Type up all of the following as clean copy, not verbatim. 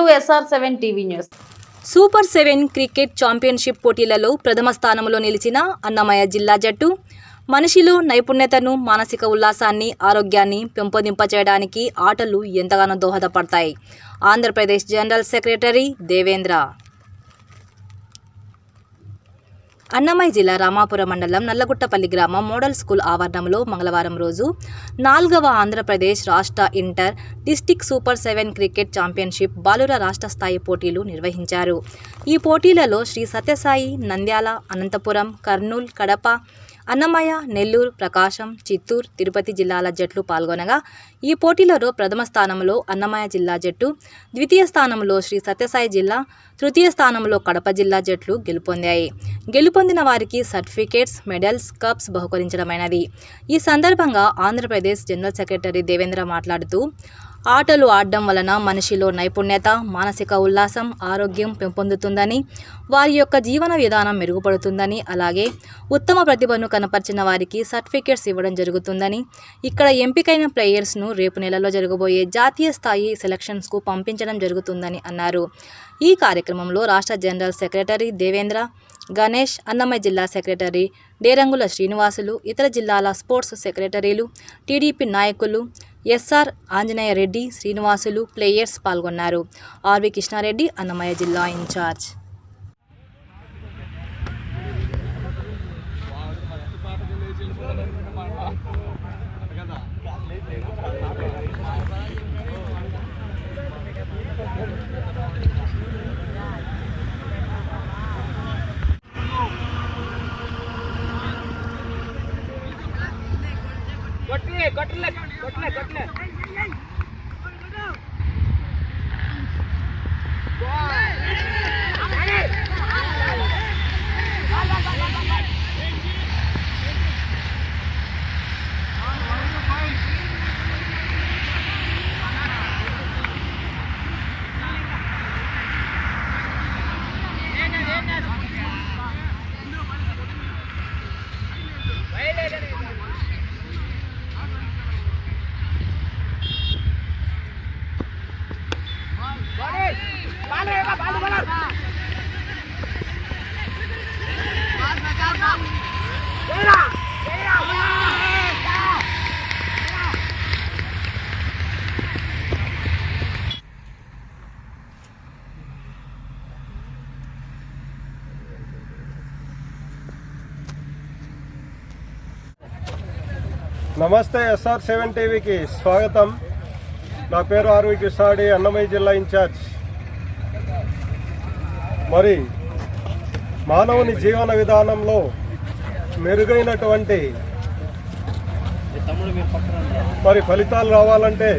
To SR7 TV news. Super 7 cricket championship పోటీలలో ప్రథమ స్థానంలో నిలిచిన అన్నమయ్య జిల్లా జట్టు మనిషిలో నైపుణ్యతను, మానసిక ఉల్లాసాన్ని, ఆరోగ్యాన్ని పెంపొందింపచేయడానికి ఆటలు ఎంతగానో దోహదపడతాయి. Andhra Pradesh general secretary Devendra. అన్నమయ్య జిల్లా రామాపురం మండలం నల్లగుట్టపల్లి గ్రామం మోడల్ స్కూల్ ఆవరణంలో మంగళవారం రోజు 4వ ఆంధ్రప్రదేశ్ రాష్ట్ర inter district super 7 cricket championship బాలుర రాష్ట్ర స్థాయి పోటీలు నిర్వహించారు. ఈ పోటీలలో శ్రీ సత్యసాయి, నంద్యాల, అనంతపురం, కర్నూలు, కడప, అన్నమయ్య, నెల్లూరు, ప్రకాశం, చిత్తూరు, తిరుపతి జిల్లాల జట్లు పాల్గొనగా ఈ పోటీలలో ప్రథమ స్థానంలో అన్నమయ్య జిల్లా జట్టు, ద్వితీయ స్థానంలో శ్రీ సత్యసాయి జిల్లా, తృతీయ స్థానంలో కడప జిల్లా జట్లు గెలుపొందాయి. గెలుపొందిన వారికి సర్టిఫికేట్స్, మెడల్స్, కప్స్ బహుకరించడమైనది. ఈ సందర్భంగా ఆంధ్రప్రదేశ్ జనరల్ సెక్రటరీ దేవేంద్ర మాట్లాడుతూ, ఆటలు ఆడడం వలన మనిషిలో నైపుణ్యత, మానసిక ఉల్లాసం, ఆరోగ్యం పెంపొందుతుందని, వారి యొక్క జీవన విధానం మెరుగుపడుతుందని, అలాగే ఉత్తమ ప్రతిభను కనపరిచిన వారికి సర్టిఫికేట్స్ ఇవ్వడం జరుగుతుందని, ఇక్కడ ఎంపికైన ప్లేయర్స్ను రేపు నెలలో జరగబోయే జాతీయ స్థాయి సెలక్షన్స్కు పంపించడం జరుగుతుందని అన్నారు. ఈ కార్యక్రమంలో రాష్ట్ర జనరల్ సెక్రటరీ దేవేంద్ర, గణేష్, అన్నమయ్య జిల్లా సెక్రటరీ డేరంగుల శ్రీనివాసులు, ఇతర జిల్లాల స్పోర్ట్స్ సెక్రటరీలు, టీడీపీ నాయకులు, ఎస్ఆర్ ఆంజనేయ రెడ్డి, శ్రీనివాసులు, ప్లేయర్స్ పాల్గొన్నారు. ఆర్వి కృష్ణారెడ్డి, అన్నమయ్య జిల్లా ఇన్ఛార్జ్. నమస్తే, SR7 టీవీకి స్వాగతం. నా పేరు ఆర్వి కృష్ణారెడ్డి, అన్నమయ్య జిల్లా ఇన్ఛార్జ్. మరి మానవుని జీవన విధానంలో మెరుగైనటువంటి ఫలితాలు రావాలంటే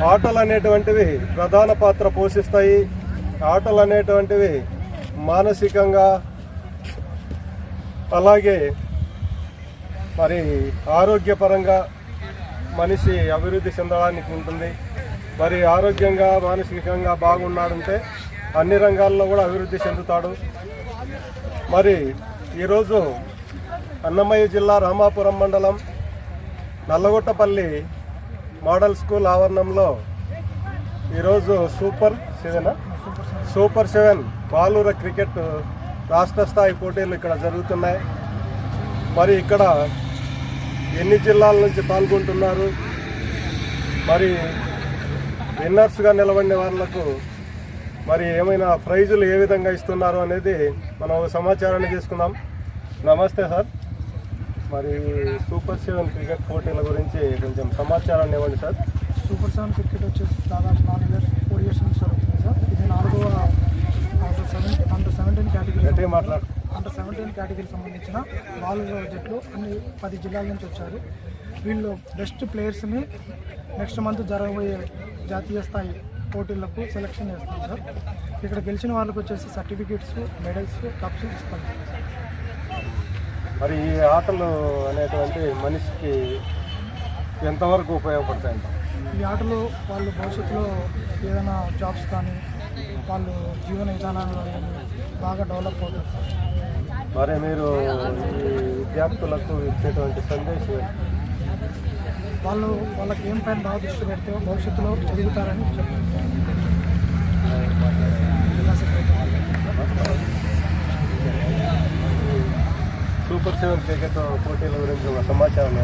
ఆటలు అనేటువంటివి ప్రధాన పాత్ర పోషిస్తాయి. ఆటలు అనేటువంటివి మానసికంగా, అలాగే మరి ఆరోగ్యపరంగా మనిషి అభివృద్ధి చెందడానికి ఉంటుంది. మరి ఆరోగ్యంగా, మానసికంగా బాగున్నాడంటే అన్ని రంగాల్లో కూడా అభివృద్ధి చెందుతాడు. మరి ఈరోజు అన్నమయ్య జిల్లా రామాపురం మండలం నల్లగొట్టపల్లి మోడల్ స్కూల్ ఆవరణంలో ఈరోజు సూపర్ 7 బాలుర క్రికెట్ రాష్ట్ర స్థాయి పోటీలు ఇక్కడ జరుగుతున్నాయి. మరి ఇక్కడ ఎన్ని జిల్లాల నుంచి పాల్గొంటున్నారు, మరి విన్నర్స్గా నిలబడిన వాళ్ళకు మరి ఏమైనా ప్రైజులు ఏ విధంగా ఇస్తున్నారు అనేది మనం ఒక సమాచారాన్ని తీసుకుందాం. నమస్తే సార్, మరి సూపర్ 7 క్రికెట్ పోటీల గురించి కొంచెం సమాచారాన్ని ఇవ్వండి సార్. సూపర్ 7 క్రికెట్ వచ్చేసి దాదాపు 4 ఇయర్స్ నుంచి జరుగుతుంది సార్. ఇది 4వ అండర్ 17 కేటగిరీ అండర్ 17 కేటగిరీకి సంబంధించిన బాలుర జట్లు అన్ని 10 జిల్లాల నుంచి వచ్చారు. వీళ్ళు బెస్ట్ ప్లేయర్స్ని నెక్స్ట్ మంత్ జరగబోయే జాతీయ స్థాయి పోటీలకు సెలెక్షన్ చేస్తాం సార్. ఇక్కడ గెలిచిన వాళ్ళకి వచ్చేసి సర్టిఫికేట్స్, మెడల్స్, కప్స్ ఇస్తాం. మరి ఈ ఆటలు అనేటువంటి మనిషికి ఎంతవరకు ఉపయోగపడతాయంట? ఈ ఆటలు వాళ్ళు భవిష్యత్తులో ఏదైనా జాబ్స్ కానీ వాళ్ళు జీవన విధానాలు బాగా డెవలప్ అవుతారు. మరి మీరు ఈ విద్యార్థులకు ఇచ్చేటువంటి సందేశం? వాళ్ళ గేమ్ పైన బాగా దృష్టి పెడితే భవిష్యత్తులో ఎదుగుతారని చెప్తాను. సూపర్ 7 క్రికెట్ పోటీల గురించి ఒక సమాచారం